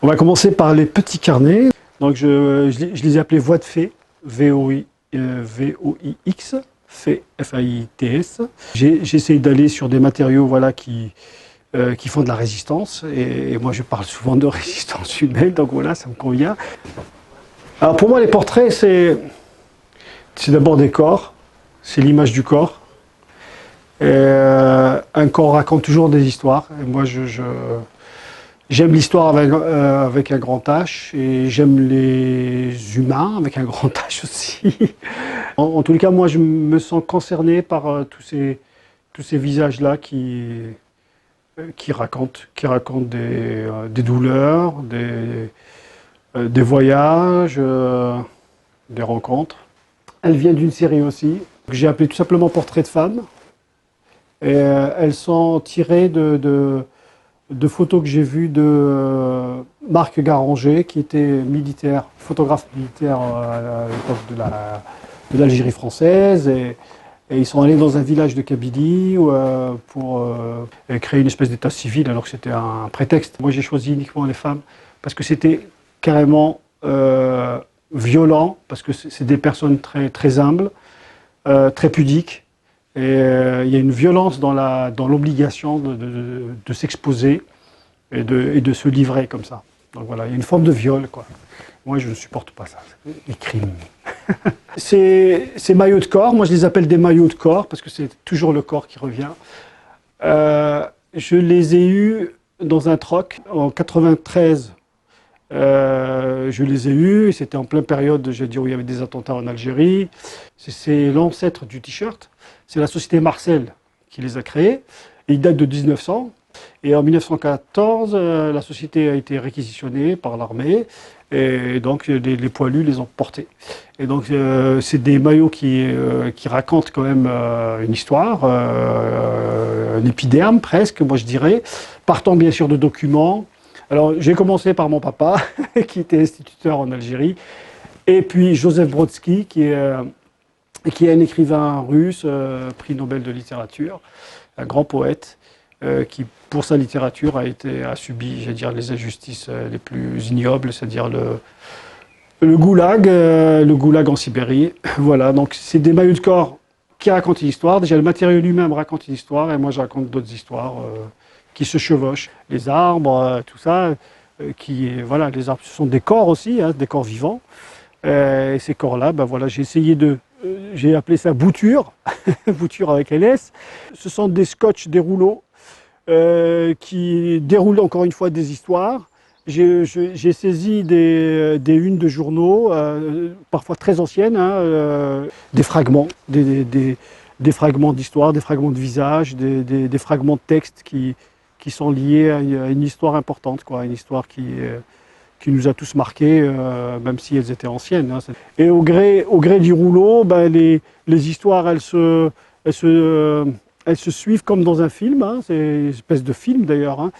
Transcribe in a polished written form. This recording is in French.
On va commencer par les petits carnets. Donc je les ai appelés voix de fée, V-O-I-X, fée, F-A-I-T-S. J'ai essayé d'aller sur des matériaux voilà, qui font de la résistance. Et moi, je parle souvent de résistance humaine, donc voilà, ça me convient. Alors pour moi, les portraits, c'est d'abord des corps, c'est l'image du corps. Un corps raconte toujours des histoires. Et moi, j'aime l'histoire avec un grand H et j'aime les humains avec un grand H aussi. En tous les cas, moi, je me sens concerné par tous ces visages-là qui racontent des douleurs, des voyages, des rencontres. Elle vient d'une série aussi, que j'ai appelée tout simplement Portrait de femmes. Et elles sont tirées de photos que j'ai vues de Marc Garanger, qui était militaire, photographe militaire à l'époque de l'Algérie française. Et ils sont allés dans un village de Kabylie pour créer une espèce d'état civil, alors que c'était un prétexte. Moi, j'ai choisi uniquement les femmes parce que c'était carrément violent, parce que c'est des personnes très, très humbles, très pudiques. Et il y a une violence dans l'obligation de s'exposer et de se livrer comme ça. Donc voilà, il y a une forme de viol, quoi. Moi, je ne supporte pas ça, les crimes. Ces maillots de corps, moi je les appelle des maillots de corps parce que c'est toujours le corps qui revient. Je les ai eus dans un troc en 93. Je les ai eus, et c'était en pleine période, je veux dire, où il y avait des attentats en Algérie. C'est l'ancêtre du t-shirt. C'est la société Marcel qui les a créés. Et ils datent de 1900. Et en 1914, la société a été réquisitionnée par l'armée. Et donc les poilus les ont portés. Et donc c'est des maillots qui racontent quand même une histoire, un épiderme presque, moi je dirais, partant bien sûr de documents. Alors j'ai commencé par mon papa, qui était instituteur en Algérie, et puis Joseph Brodsky, qui est un écrivain russe, prix Nobel de littérature, un grand poète, qui, pour sa littérature, a subi, j'allais dire, les injustices les plus ignobles, c'est-à-dire le goulag en Sibérie. Voilà, donc c'est des maillots de corps qui racontent une histoire. Déjà, le matériau lui-même raconte une histoire, et moi, je raconte d'autres histoires qui se chevauchent. Les arbres, tout ça, voilà, les arbres, ce sont des corps aussi, hein, des corps vivants. Et ces corps-là, ben voilà, j'ai appelé ça bouture, bouture avec LS. Ce sont des scotch, des rouleaux, qui déroulent encore une fois des histoires. J'ai saisi des unes de journaux, parfois très anciennes, hein, des fragments, des fragments d'histoire, des fragments de visage, des fragments de texte qui sont liés à une histoire importante, quoi, une histoire qui nous a tous marqués, même si elles étaient anciennes. Hein. Et au gré du rouleau, ben, les histoires, elles se suivent comme dans un film, hein. C'est une espèce de film d'ailleurs. Hein.